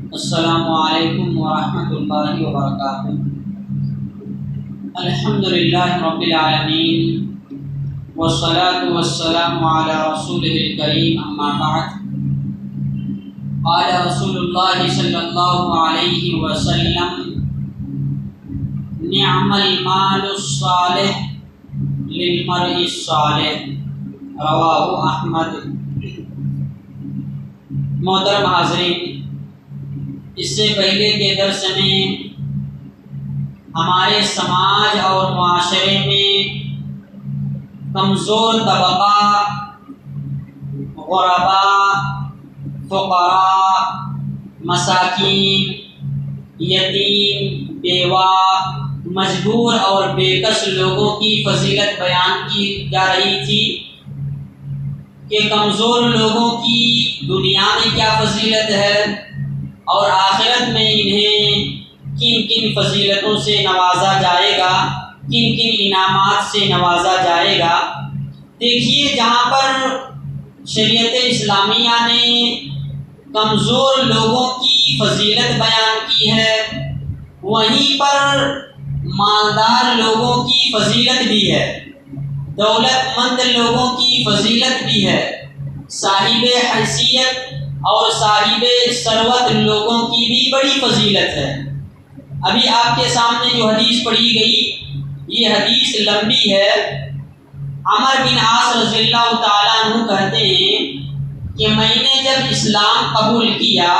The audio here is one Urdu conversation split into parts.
السلام علیکم ورحمۃ اللہ وبرکاتہ۔ الحمدللہ رب العالمین والصلاة والسلام علی رسولہ الکریم، اما بعد۔ قال رسول اللہ صلی اللہ علیہ وسلم: نعم المال الصالح للمرء الصالح، رواہ احمد۔ محترم حاضرین، اس سے پہلے کے درس میں ہمارے سماج اور معاشرے میں کمزور طبقہ، غرباء، فقراء، مساکین، یتیم، بیوہ، مجبور اور بے کس لوگوں کی فضیلت بیان کی جا رہی تھی کہ کمزور لوگوں کی دنیا میں کیا فضیلت ہے اور آخرت میں انہیں کن کن فضیلتوں سے نوازا جائے گا، کن کن انعامات سے نوازا جائے گا۔ دیکھیے، جہاں پر شریعت اسلامیہ نے کمزور لوگوں کی فضیلت بیان کی ہے، وہیں پر مالدار لوگوں کی فضیلت بھی ہے، دولت مند لوگوں کی فضیلت بھی ہے، صاحب حیثیت اور صاحب ثروت لوگوں کی بھی بڑی فضیلت ہے۔ ابھی آپ کے سامنے جو حدیث پڑھی گئی، یہ حدیث لمبی ہے۔ عمر بن عاص رضی اللہ تعالیٰ عنہ کہتے ہیں کہ میں نے جب اسلام قبول کیا،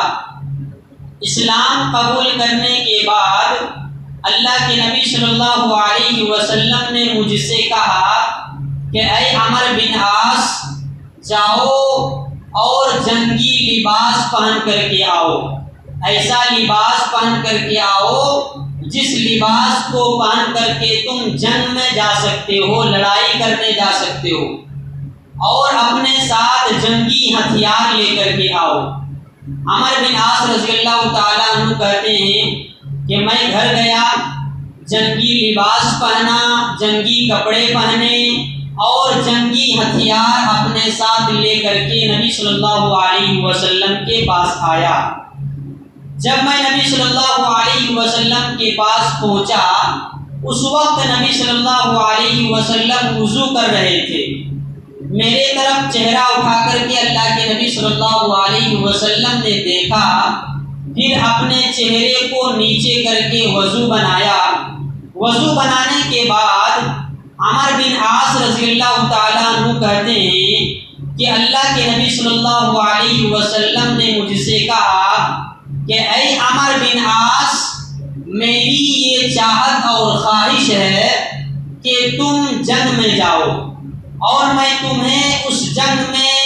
اسلام قبول کرنے کے بعد اللہ کے نبی صلی اللہ علیہ وسلم نے مجھ سے کہا کہ اے عمر بن عاص، جاؤ اور جنگی لباس پہن کر کے آؤ، ایسا لباس پہن کر کے آؤ جس لباس کو پہن کر کے تم جنگ میں جا سکتے ہو، لڑائی کرنے جا سکتے ہو، اور اپنے ساتھ جنگی ہتھیار لے کر کے آؤ۔ عمر بن عاص رضی اللہ تعالیٰ عنہ کہتے ہیں کہ میں گھر گیا، جنگی لباس پہنا، جنگی کپڑے پہنے اور جنگی ہتھیار اپنے ساتھ لے کر کے نبی صلی اللہ علیہ وسلم کے پاس آیا۔ جب میں نبی صلی اللہ علیہ وسلم کے پاس پہنچا، اس وقت نبی صلی اللہ علیہ وسلم وضو کر رہے تھے۔ میرے طرف چہرہ اٹھا کر کے اللہ کے نبی صلی اللہ علیہ وسلم نے دیکھا، پھر اپنے چہرے کو نیچے کر کے وضو بنایا۔ وضو بنانے کے بعد عمر بن عاص رضی اللہ تعالیٰ عنہ کہتے ہیں کہ اللہ کے نبی صلی اللہ علیہ وسلم نے مجھ سے کہا کہ اے عمر بن عاص، میری یہ چاہت اور خواہش ہے کہ تم جنگ میں جاؤ اور میں تمہیں اس جنگ میں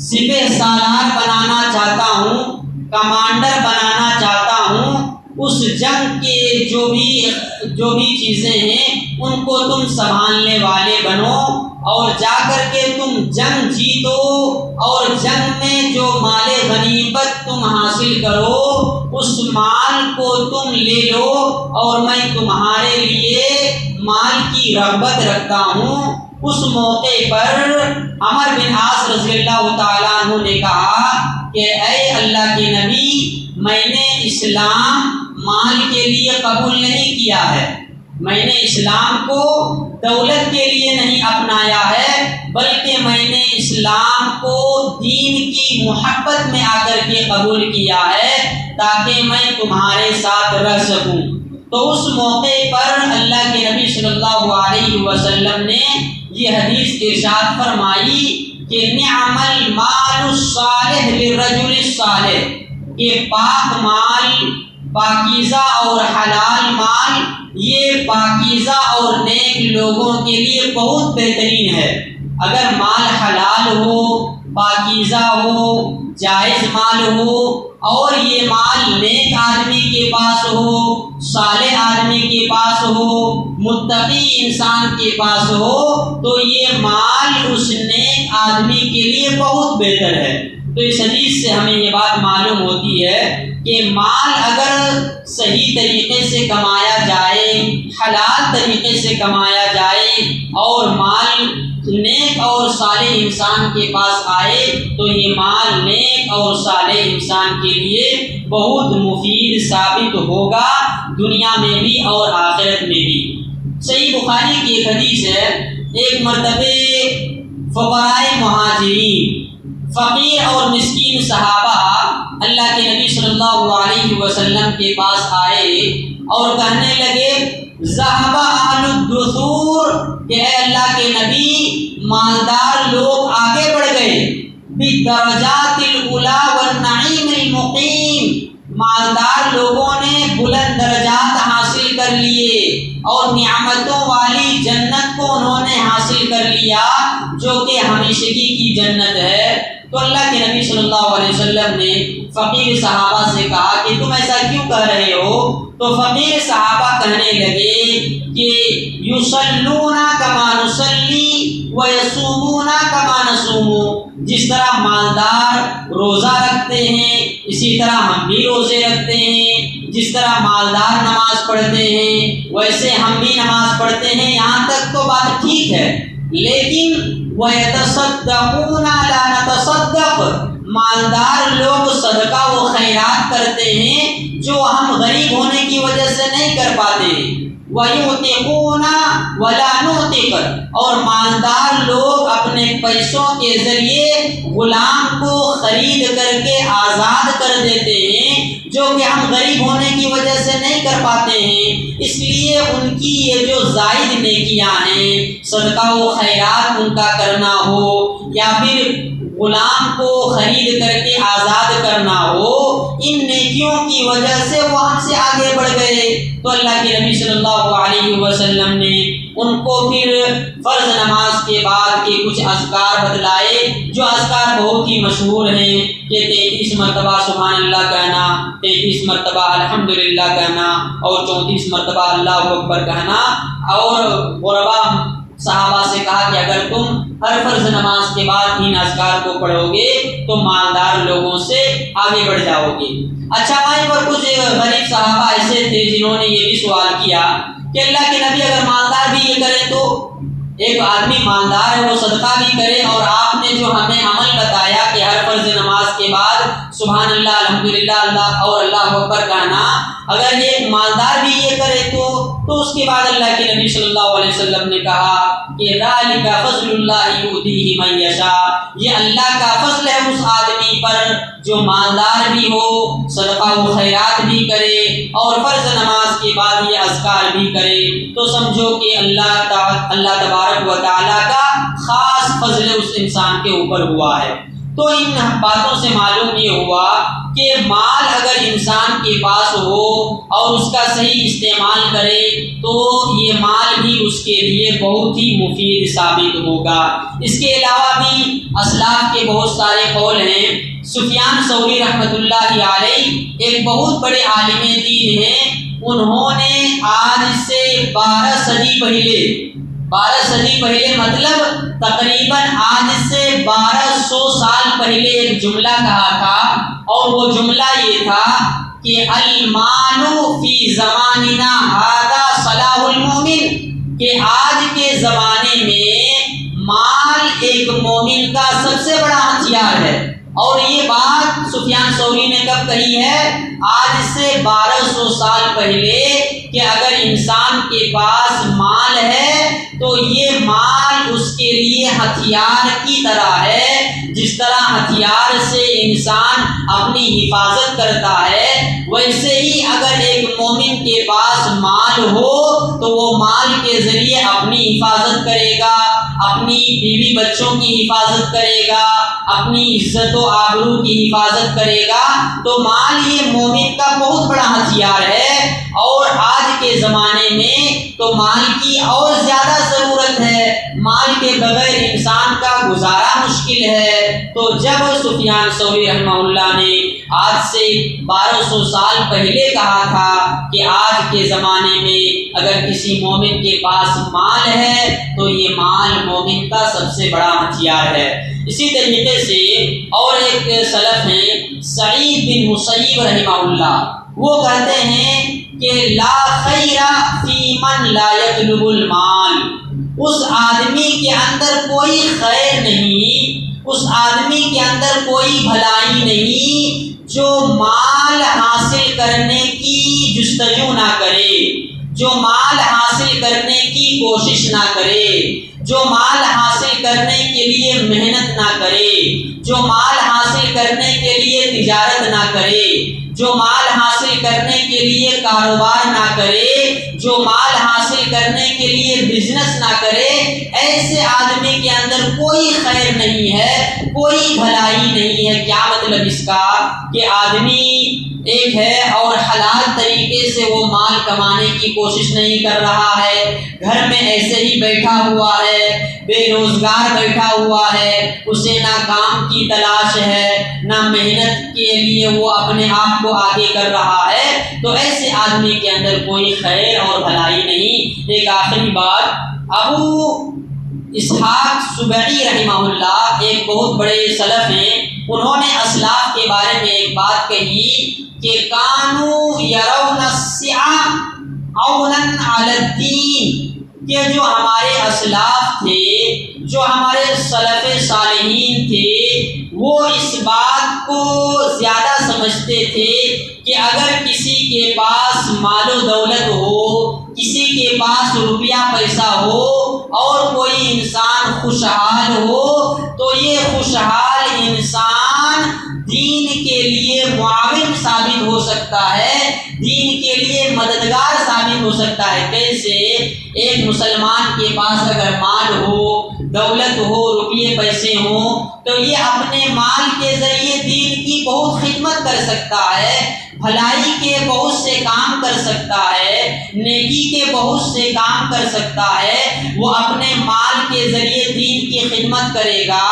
سپہ سالار بنانا چاہتا ہوں، کمانڈر بنانا چاہتا ہوں۔ اس جنگ کے جو بھی چیزیں ہیں ان کو تم سنبھالنے والے بنو، اور جا کر کے تم جنگ جیتو، اور جنگ میں جو مال غنیمت تم حاصل کرو اس مال کو تم لے لو، اور میں تمہارے لیے مال کی رغبت رکھتا ہوں۔ اس موقع پر عمر بن عاص رضی اللہ تعالیٰ عنہ نے کہا کہ اے اللہ کے نبی، میں نے اسلام مال کے لیے قبول نہیں کیا ہے، میں نے اسلام کو دولت کے لیے نہیں اپنایا ہے، بلکہ میں نے اسلام کو دین کی محبت میں آ کر کے قبول کیا ہے تاکہ میں تمہارے ساتھ رہ سکوں۔ تو اس موقع پر اللہ کے نبی صلی اللہ علیہ وسلم نے یہ حدیث ارشاد فرمائی کہ نعم المال الصالح للرجل الصالح، کہ پاک مال، پاکیزہ اور حلال مال، یہ پاکیزہ اور نیک لوگوں کے لیے بہت بہترین ہے۔ اگر مال حلال ہو، پاکیزہ ہو، جائز مال ہو، اور یہ مال نیک آدمی کے پاس ہو، صالح آدمی کے پاس ہو، متقی انسان کے پاس ہو، تو یہ مال اس نیک آدمی کے لیے بہت بہتر ہے۔ تو اس حدیث سے ہمیں یہ بات معلوم ہوتی ہے کہ مال اگر صحیح طریقے سے کمایا جائے، حلال طریقے سے کمایا جائے اور مال نیک اور صالح انسان کے پاس آئے تو یہ مال نیک اور صالح انسان کے لیے بہت مفید ثابت ہوگا، دنیا میں بھی اور آخرت میں بھی۔ صحیح بخاری کی ایک حدیث ہے، ایک مرتبہ فقراء مہاجرین، فقیر اور مسکین صحابہ اللہ کے نبی صلی اللہ علیہ وسلم کے پاس آئے اور کہنے لگے ذہب اہل الدثور، کہ اے اللہ کے نبی مالدار لوگ آگے بڑھ گئے، بالدرجات الاولی والنعیم المقیم، مالدار لوگوں نے بلند درجات حاصل کر لیے اور نعمتوں والی جنت کو انہوں نے حاصل کر لیا جو کہ ہمیشگی کی جنت ہے۔ تو اللہ کے نبی صلی اللہ علیہ وسلم نے فقیر صحابہ سے کہا کہ تم ایسا کیوں کہہ رہے ہو؟ تو فقیر صحابہ کہنے لگے کہ یصلون کما نصلی ویصومون کما نصوم، جس طرح مالدار روزہ رکھتے ہیں اسی طرح ہم بھی روزے رکھتے ہیں، جس طرح مالدار نماز پڑھتے ہیں ویسے ہم بھی نماز پڑھتے ہیں، یہاں تک تو بات ٹھیک ہے، لیکن وَيَتَصَدَّقُونَ لَا نَتَصَدَّقُ، مالدار لوگ صدقہ و خیرات کرتے ہیں جو ہم غریب ہونے کی وجہ سے نہیں کر پاتے، وَيُعْتِقُونَ وَلَا نُعْتِقُ، اور مالدار لوگ اپنے پیسوں کے ذریعے غلام کو خرید کر کے آزاد کر دیتے ہیں جو کہ ہم غریب ہونے کی وجہ سے نہیں کر پاتے ہیں۔ اس لیے ان کی یہ جو زائد نیکیاں ہیں، صدقہ و خیرات ان کا کرنا ہو یا پھر غلام کو خرید کر کے آزاد کرنا ہو، ان نیکیوں کی وجہ سے وہ ہم سے آگے بڑھ گئے۔ تو اللہ کے نبی صلی اللہ علیہ وسلم نے ان کو پھر فرض نماز کے بعد کے کچھ اذکار بتلائے، جو اذکار بہت ہی مشہور ہیں کہ 33 مرتبہ سبحان اللہ کہنا، 33 مرتبہ الحمدللہ کہنا اور 34 مرتبہ اللہ اکبر کہنا۔ اور غربا صحابہ سے کہا کہ اگر تم ہر فرض نماز کے بعد ان اذکار کو پڑھو گے تو مالدار لوگوں سے آگے بڑھ جاؤ گے۔ اچھا، وہیں پر کچھ غریب صحابہ ایسے تھے جنہوں نے یہ بھی سوال کیا کہ اللہ کے نبی اگر مالدار بھی یہ کرے تو، ایک آدمی مالدار ہے وہ صدقہ بھی کرے اور آپ نے جو ہمیں عمل بتایا کہ ہر فرض نماز کے بعد سبحان اللہ الحمدللہ اللہ اور اللہ اکبر کہنا، اگر یہ مالدار بھی یہ کرے تو اس کے بعد اللہ کے نبی صلی اللہ علیہ وسلم نے کہا کہ ذالک فضل اللہ یؤتیہ من یشاء، یہ اللہ کا فضل ہے اس آدمی پر جو مالدار بھی ہو، صدقہ و خیرات بھی کرے اور فرض نماز کے بعد یہ اذکار بھی کرے، تو سمجھو کہ اللہ تبارک و تعالیٰ کا خاص فضل اس انسان کے اوپر ہوا ہے۔ تو ان باتوں سے معلوم یہ ہوا کہ مال اگر انسان کے پاس ہو اور اس کا صحیح استعمال کرے تو یہ مال بھی اس کے لیے بہت ہی مفید ثابت ہوگا۔ اس کے علاوہ بھی اسلاف کے بہت سارے قول ہیں۔ سفیان ثوری رحمۃ اللہ علیہ ایک بہت بڑے عالم دین ہیں، انہوں نے آج سے 12 صدی پہلے مطلب تقریباً آج سے 1200 سال پہلے ایک جملہ کہا تھا، اور وہ جملہ یہ تھا کہ المال فی زماننا ھذا صلاح المؤمن، کہ آج کے زمانے میں مال ایک مومن کا سب سے بڑا ہتھیار ہے۔ اور یہ بات سفیان ثوری نے کب کہی ہے؟ آج سے 1200 سال پہلے، کہ اگر انسان کے پاس مال ہے تو یہ مال اس کے لیے ہتھیار کی طرح ہے، جس طرح ہتھیار سے انسان اپنی حفاظت کرتا ہے، ویسے ہی اگر ایک مومن کے پاس مال ہو تو وہ مال کے ذریعے اپنی حفاظت کرے گا، اپنی بیوی بچوں کی حفاظت کرے گا، اپنی عزت و آبرو کی حفاظت کرے گا۔ تو مال یہ مومن کا بہت بڑا ہتھیار ہے، اور آج کے زمانے میں تو مال کی اور زیادہ ضرورت ہے، مال کے بغیر انسان کا گزارا مشکل ہے۔ تو جب سفیان ثوری رحمہ اللہ نے آج سے 1200 سال پہلے کہا تھا کہ آج کے زمانے میں اگر کسی مومن کے پاس مال ہے تو یہ مال مومن کا سب سے بڑا ہتھیار ہے۔ اسی طریقے سے اور ایک سلف ہیں سعید بن مسیب رحمہ اللہ، وہ کہتے ہیں کہ لا خیر فی من لا یطلب المال، اس آدمی کے اندر کوئی خیر نہیں، اس آدمی کے اندر کوئی بھلائی نہیں جو مال حاصل کرنے کی جستجو نہ کرے، جو مال حاصل کرنے کی کوشش نہ کرے، جو مال حاصل کرنے کے لیے محنت نہ کرے، جو مال حاصل کرنے کے لیے تجارت نہ کرے، جو مال حاصل کرنے کے لیے کاروبار نہ کرے، جو مال حاصل کرنے کے لیے بزنس نہ کرے، ایسے آدمی کے اندر کوئی خیر نہیں ہے، کوئی بھلائی نہیں ہے۔ کیا مطلب اس کا کہ آدمی ایک ہے اور حلال طریقے سے وہ مال کمانے کی کوشش نہیں کر رہا ہے، گھر میں ایسے ہی بیٹھا ہوا ہے، بے روزگار بیٹھا ہوا ہے، اسے نہ کام کی تلاش ہے، نہ محنت کے لیے وہ اپنے آپ کو آگے کر رہا ہے، تو ایسے آدمی کے اندر کوئی خیر اور بھلائی نہیں۔ ایک آخری بات، ابو اسحاق سبعی رحمہ اللہ ایک بہت بڑے سلف ہیں، انہوں نے اسلاف کے بارے میں ایک بات کہی کہ کانوا یرون السعہ عونا علی الدین، کہ جو ہمارے اسلاف تھے، جو ہمارے سلف صالحین تھے، وہ اس بات کو زیادہ سمجھتے تھے کہ اگر کسی کے پاس مال و دولت ہو، کسی کے پاس روپیہ پیسہ ہو اور کوئی انسان خوشحال ہو تو یہ خوشحال انسان دین کے لیے معاون ثابت ہو سکتا ہے، دین کے لیے مددگار ثابت ہو سکتا ہے۔ کیسے؟ ایک مسلمان کے پاس اگر مال ہو، دولت ہو، روپیے پیسے ہوں تو یہ اپنے مال کے ذریعے دین کی بہت خدمت کر سکتا ہے، بھلائی کے بہت سے کام کر سکتا ہے، نیکی کے بہت سے کام کر سکتا ہے۔ وہ اپنے مال کے ذریعے دین کی خدمت کرے گا،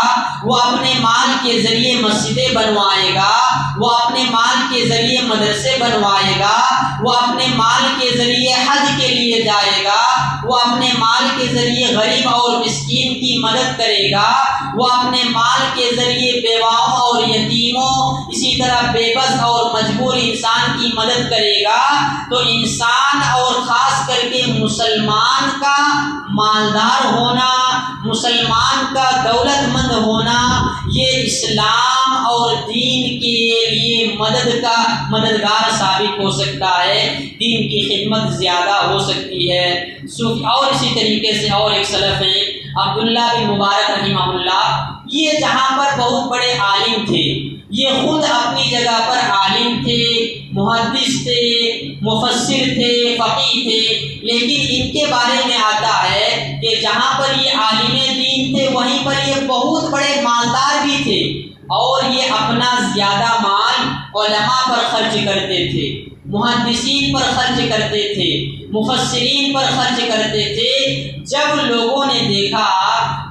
وہ اپنے مال کے ذریعے مسجدیں بنوائے گا، وہ اپنے مال کے ذریعے مدرسے بنوائے گا، وہ اپنے مال کے ذریعے حج کے لیے جائے گا، وہ اپنے مال کے ذریعے غریب اور مسکین کی مدد کرے گا، وہ اپنے مال کے ذریعے بیواؤں اور یتیموں، اسی طرح بے بس اور مجبور انسان کی مدد کرے گا۔ تو انسان اور خاص کر کے مسلمان کا مالدار ہونا، مسلمان کا دولت مند ہونا، یہ اسلام اور دین کے لیے مددگار ثابت ہو سکتا ہے، دین کی خدمت زیادہ ہو سکتی ہے۔ اور اسی طریقے سے اور ایک سلف ہیں عبداللہ بن مبارک رحمہ اللہ، یہ جہاں پر بہت بڑے عالم تھے، یہ خود اپنی جگہ پر عالم تھے، محدث تھے، مفسر تھے، فقیہ تھے، لیکن ان کے بارے میں آتا ہے کہ جہاں پر یہ عالم دین تھے وہیں پر یہ بہت بڑے مالدار بھی تھے، اور یہ اپنا زیادہ مال علماء پر خرچ کرتے تھے، محدثین پر خرچ کرتے تھے، مفسرین پر خرچ کرتے تھے۔ جب لوگوں نے دیکھا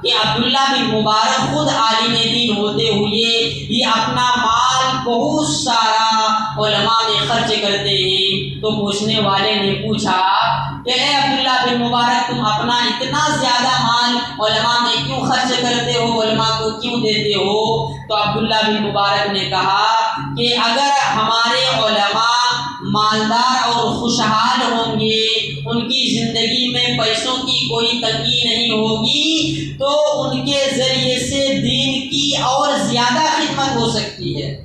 کہ عبداللہ بن مبارک خود عالم دین ہوتے ہوئے یہ اپنا مال بہت سارا علماء میں خرچ کرتے ہیں، تو پوچھنے والے نے پوچھا کہ اے عبداللہ بن مبارک، تم اپنا اتنا زیادہ مال علماء میں کیوں خرچ کرتے ہو، علماء کو کیوں دیتے ہو؟ تو عبداللہ بن مبارک نے کہا کہ اگر ہمارے علماء مالدار اور خوشحال ہوں گے، ان کی زندگی میں پیسوں کی کوئی تنگی نہیں ہوگی، تو ان کے ذریعے سے دین کی اور زیادہ خدمت ہو سکتی ہے۔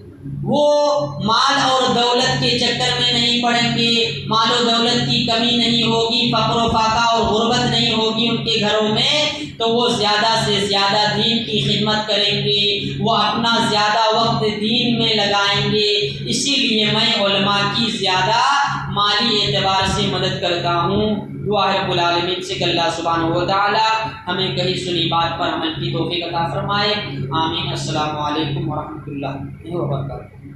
وہ مال اور دولت کے چکر میں نہیں پڑیں گے، مال و دولت کی کمی نہیں ہوگی، فقر و فاقہ اور غربت نہیں ہوگی ان کے گھروں میں، تو وہ زیادہ سے زیادہ دین کی خدمت کریں گے، وہ اپنا زیادہ وقت دین میں لگائیں گے۔ اسی لیے میں علماء کی زیادہ مالی اعتبار سے مدد کرتا ہوں۔ دعا ہے رب العالمین سے کہ اللہ سبحانہ و تعالی ہمیں کہیں سنی بات پر عمل کی توفیق عطا فرمائے، آمین۔ السلام علیکم ورحمۃ اللہ وبرکاتہ۔